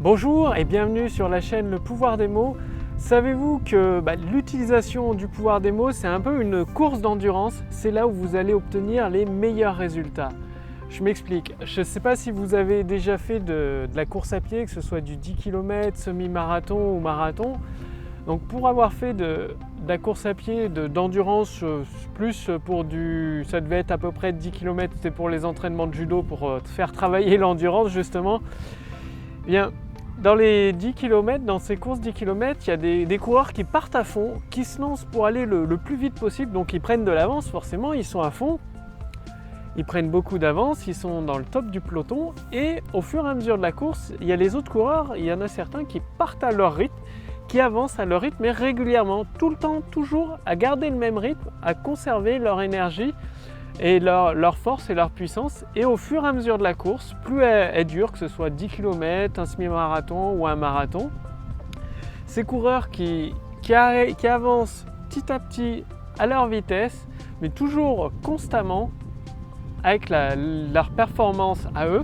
Bonjour et bienvenue sur la chaîne Le Pouvoir des mots. Savez-vous que l'utilisation du pouvoir des mots, c'est un peu une course d'endurance. C'est là où vous allez obtenir les meilleurs résultats. Je m'explique. Je ne sais pas si vous avez déjà fait de la course à pied, que ce soit du 10 km, semi-marathon ou marathon. Donc pour avoir fait de la course à pied d'endurance, plus pour ça devait être à peu près 10 km, c'était pour les entraînements de judo, pour faire travailler l'endurance justement. Bien, dans les 10 km, dans ces courses 10 km, il y a des coureurs qui partent à fond, qui se lancent pour aller le plus vite possible, donc ils prennent de l'avance forcément, ils sont à fond, ils prennent beaucoup d'avance, ils sont dans le top du peloton et au fur et à mesure de la course, il y a les autres coureurs, il y en a certains qui partent à leur rythme, qui avancent à leur rythme, mais régulièrement, tout le temps, toujours à garder le même rythme, à conserver leur énergie et leur force et leur puissance. Et au fur et à mesure de la course, plus elle dure, que ce soit 10 km, un semi-marathon ou un marathon, ces coureurs qui avancent petit à petit à leur vitesse, mais toujours constamment avec leur performance à eux,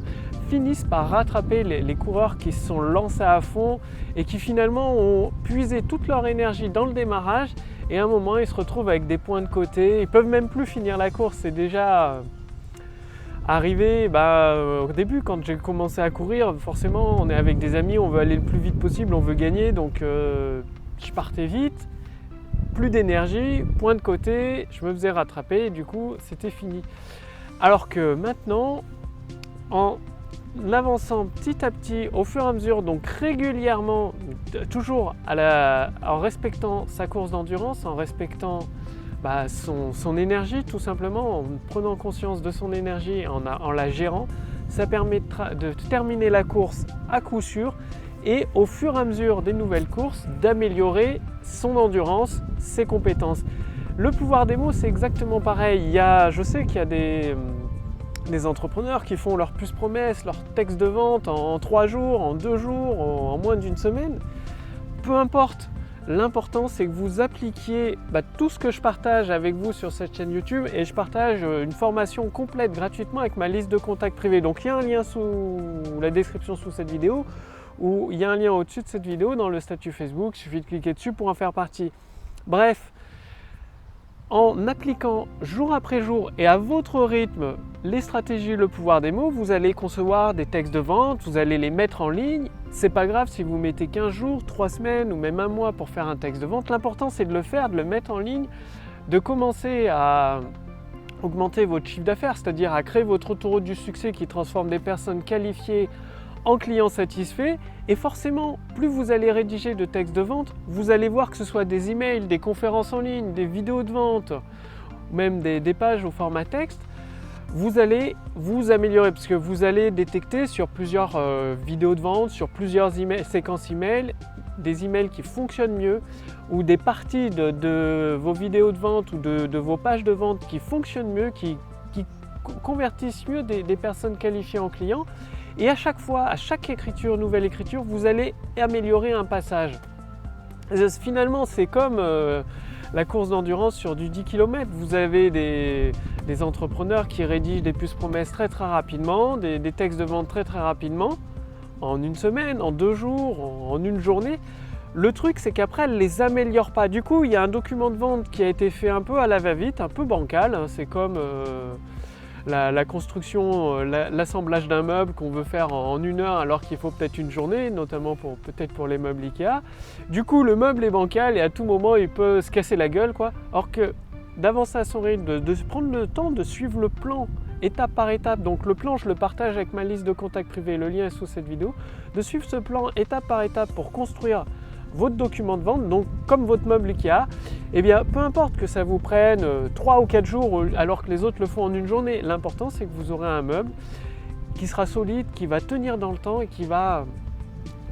finissent par rattraper les coureurs qui se sont lancés à fond et qui finalement ont puisé toute leur énergie dans le démarrage, et à un moment ils se retrouvent avec des points de côté, ils peuvent même plus finir la course. C'est déjà arrivé au début quand j'ai commencé à courir, forcément on est avec des amis, on veut aller le plus vite possible, on veut gagner, donc je partais vite, plus d'énergie, point de côté, je me faisais rattraper et du coup c'était fini. Alors que maintenant, en avançant petit à petit, au fur et à mesure, donc régulièrement, toujours en respectant sa course d'endurance, en respectant son énergie tout simplement, en prenant conscience de son énergie, en la gérant, ça permet de terminer la course à coup sûr et au fur et à mesure des nouvelles courses, d'améliorer son endurance, ses compétences. Le pouvoir des mots, c'est exactement pareil. Je sais qu'il y a des entrepreneurs qui font leurs plus promesses, leurs textes de vente en 3 jours, en 2 jours, en moins d'une semaine. Peu importe, l'important c'est que vous appliquiez tout ce que je partage avec vous sur cette chaîne YouTube, et je partage une formation complète gratuitement avec ma liste de contacts privés. Donc il y a un lien sous la description sous cette vidéo, ou il y a un lien au-dessus de cette vidéo dans le statut Facebook, il suffit de cliquer dessus pour en faire partie. Bref, en appliquant jour après jour et à votre rythme les stratégies, le pouvoir des mots, vous allez concevoir des textes de vente, vous allez les mettre en ligne. C'est pas grave si vous mettez 15 jours, 3 semaines ou même un mois pour faire un texte de vente. L'important c'est de le faire, de le mettre en ligne, de commencer à augmenter votre chiffre d'affaires, c'est-à-dire à créer votre autoroute du succès qui transforme des personnes qualifiées en clients satisfaits. Et forcément, plus vous allez rédiger de textes de vente, vous allez voir que ce soit des emails, des conférences en ligne, des vidéos de vente, même des pages au format texte, vous allez vous améliorer parce que vous allez détecter sur plusieurs vidéos de vente, sur plusieurs séquences emails, des emails qui fonctionnent mieux, ou des parties de vos vidéos de vente ou de vos pages de vente qui fonctionnent mieux, qui convertissent mieux des personnes qualifiées en clients. Et à chaque fois, à chaque écriture, nouvelle écriture, vous allez améliorer un passage. Finalement, c'est comme la course d'endurance sur du 10 km. Vous avez des entrepreneurs qui rédigent des puces promesses très rapidement, des textes de vente très rapidement, en une semaine, en 2 jours, en une journée. Le truc, c'est qu'après, elles ne les améliorent pas. Du coup, il y a un document de vente qui a été fait un peu à la va-vite, un peu bancal. C'est comme la construction, l'assemblage d'un meuble qu'on veut faire en 1 heure alors qu'il faut peut-être une journée, notamment peut-être pour les meubles Ikea. Du coup, le meuble est bancal et à tout moment, il peut se casser la gueule, quoi. Or que d'avancer à son rythme, de prendre le temps de suivre le plan étape par étape, donc le plan, je le partage avec ma liste de contacts privés, le lien est sous cette vidéo, de suivre ce plan étape par étape pour construire votre document de vente, donc comme votre meuble Ikea, eh bien peu importe que ça vous prenne 3 ou 4 jours alors que les autres le font en une journée, l'important c'est que vous aurez un meuble qui sera solide, qui va tenir dans le temps et qui va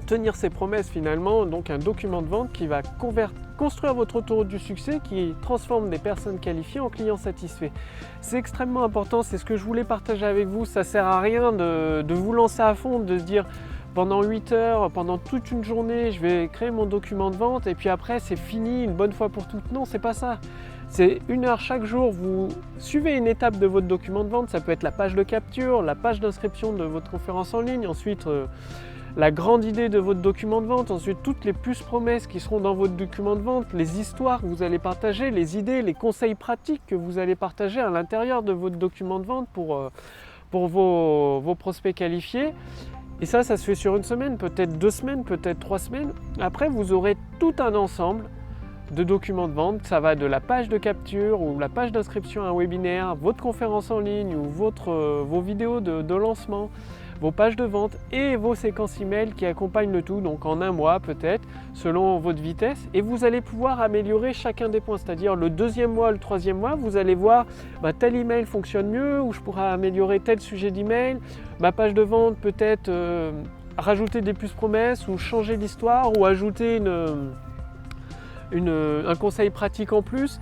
tenir ses promesses finalement, donc un document de vente qui va construire votre autoroute du succès, qui transforme des personnes qualifiées en clients satisfaits. C'est extrêmement important, c'est ce que je voulais partager avec vous. Ça sert à rien de vous lancer à fond, de se dire pendant 8 heures, pendant toute une journée, je vais créer mon document de vente et puis après c'est fini une bonne fois pour toutes. Non, c'est pas ça. C'est 1 heure chaque jour, vous suivez une étape de votre document de vente, ça peut être la page de capture, la page d'inscription de votre conférence en ligne, ensuite la grande idée de votre document de vente, ensuite toutes les puces promesses qui seront dans votre document de vente, les histoires que vous allez partager, les idées, les conseils pratiques que vous allez partager à l'intérieur de votre document de vente pour vos prospects qualifiés. Et ça se fait sur une semaine, peut-être 2 semaines, peut-être 3 semaines. Après, vous aurez tout un ensemble de documents de vente. Ça va de la page de capture ou la page d'inscription à un webinaire, votre conférence en ligne ou vos vidéos de lancement, vos pages de vente et vos séquences email qui accompagnent le tout, donc en 1 mois peut-être, selon votre vitesse. Et vous allez pouvoir améliorer chacun des points, c'est-à-dire le 2e mois, le 3e mois, vous allez voir tel email fonctionne mieux ou je pourrais améliorer tel sujet d'email, ma page de vente peut-être rajouter des puces promesses ou changer l'histoire ou ajouter un conseil pratique en plus.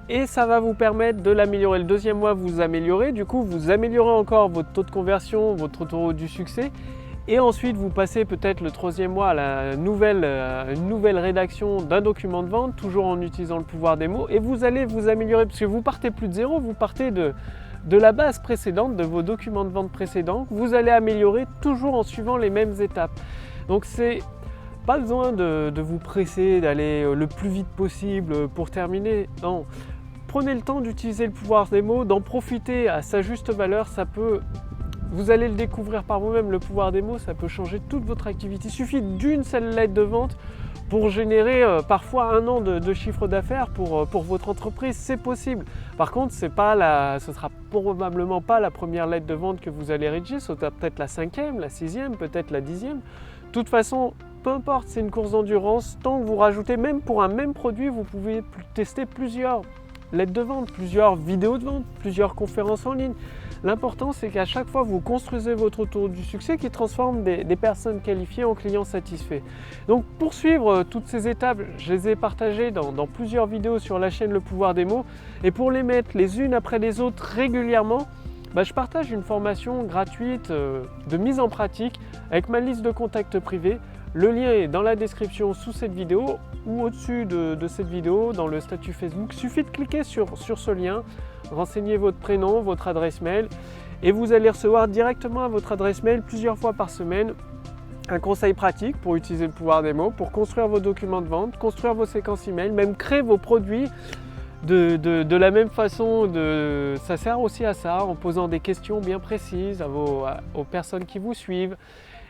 Et ça va vous permettre de l'améliorer. Le 2e mois, vous améliorez, du coup vous améliorez encore votre taux de conversion, votre taux du succès. Et ensuite vous passez peut-être le 3e mois à une nouvelle rédaction d'un document de vente, toujours en utilisant le pouvoir des mots. Et vous allez vous améliorer, parce que vous partez plus de zéro, vous partez de la base précédente, de vos documents de vente précédents. Vous allez améliorer toujours en suivant les mêmes étapes. Donc c'est pas besoin de vous presser, d'aller le plus vite possible pour terminer. Non. Prenez le temps d'utiliser le pouvoir des mots, d'en profiter à sa juste valeur. Vous allez le découvrir par vous-même, le pouvoir des mots, ça peut changer toute votre activité. Il suffit d'une seule lettre de vente pour générer parfois 1 an de chiffre d'affaires pour votre entreprise. C'est possible. Par contre, ce sera probablement pas la première lettre de vente que vous allez rédiger, ce sera peut-être la 5e, la 6e, peut-être la 10e. De toute façon, peu importe, c'est une course d'endurance. Tant que vous rajoutez, même pour un même produit, vous pouvez tester plusieurs lettres de vente, plusieurs vidéos de vente, plusieurs conférences en ligne. L'important, c'est qu'à chaque fois, vous construisez votre tour du succès qui transforme des personnes qualifiées en clients satisfaits. Donc, pour suivre toutes ces étapes, je les ai partagées dans plusieurs vidéos sur la chaîne Le Pouvoir des mots. Et pour les mettre les unes après les autres régulièrement, je partage une formation gratuite de mise en pratique avec ma liste de contacts privés. Le lien est dans la description sous cette vidéo ou au-dessus de cette vidéo dans le statut Facebook. Il suffit de cliquer sur ce lien, renseignez votre prénom, votre adresse mail et vous allez recevoir directement à votre adresse mail plusieurs fois par semaine un conseil pratique pour utiliser le pouvoir des mots, pour construire vos documents de vente, construire vos séquences email, même créer vos produits de la même façon. Ça sert aussi à ça, en posant des questions bien précises aux personnes qui vous suivent.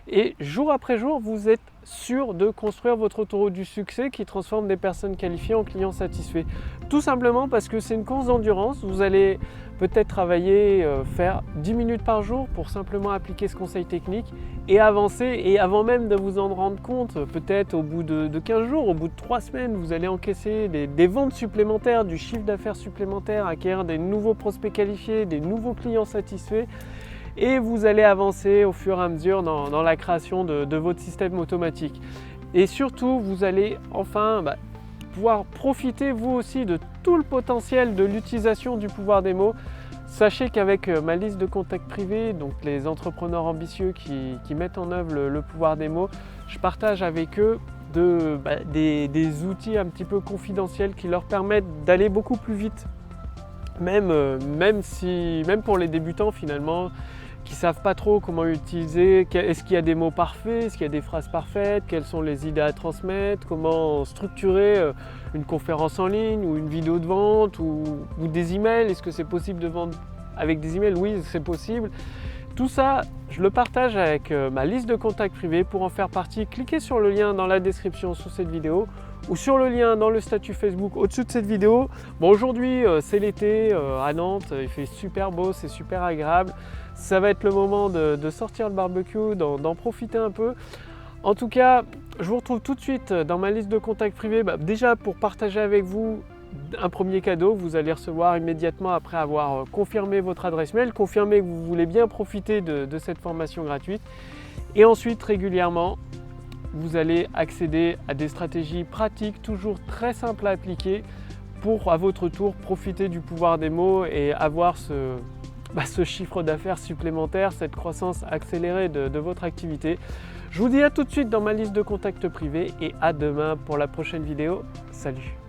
Et jour après jour, vous êtes sûr de construire votre tour du succès qui transforme des personnes qualifiées en clients satisfaits. Tout simplement parce que c'est une course d'endurance. Vous allez peut-être travailler, faire 10 minutes par jour pour simplement appliquer ce conseil technique et avancer. Et avant même de vous en rendre compte, peut-être au bout de 15 jours, au bout de 3 semaines, vous allez encaisser des ventes supplémentaires, du chiffre d'affaires supplémentaire, acquérir des nouveaux prospects qualifiés, des nouveaux clients satisfaits. Et vous allez avancer au fur et à mesure dans la création de votre système automatique. Et surtout, vous allez enfin pouvoir profiter vous aussi de tout le potentiel de l'utilisation du pouvoir des mots. Sachez qu'avec ma liste de contacts privés, donc les entrepreneurs ambitieux qui mettent en œuvre le pouvoir des mots, je partage avec eux des outils un petit peu confidentiels qui leur permettent d'aller beaucoup plus vite. Même pour les débutants finalement, qui ne savent pas trop comment utiliser, est-ce qu'il y a des mots parfaits, est-ce qu'il y a des phrases parfaites, quelles sont les idées à transmettre, comment structurer une conférence en ligne ou une vidéo de vente ou des emails, est-ce que c'est possible de vendre avec des emails? Oui, c'est possible. Tout ça, je le partage avec ma liste de contacts privés. Pour en faire partie, cliquez sur le lien dans la description sous cette vidéo ou sur le lien dans le statut Facebook au-dessus de cette vidéo. Bon, aujourd'hui, c'est l'été à Nantes, il fait super beau, c'est super agréable. Ça va être le moment de sortir le barbecue, d'en profiter un peu. En tout cas, je vous retrouve tout de suite dans ma liste de contacts privés. Déjà pour partager avec vous un premier cadeau, vous allez recevoir immédiatement après avoir confirmé votre adresse mail, confirmé que vous voulez bien profiter de cette formation gratuite. Et ensuite, régulièrement, vous allez accéder à des stratégies pratiques, toujours très simples à appliquer, pour à votre tour profiter du pouvoir des mots et avoir ce chiffre d'affaires supplémentaire, cette croissance accélérée de votre activité. Je vous dis à tout de suite dans ma liste de contacts privés et à demain pour la prochaine vidéo. Salut!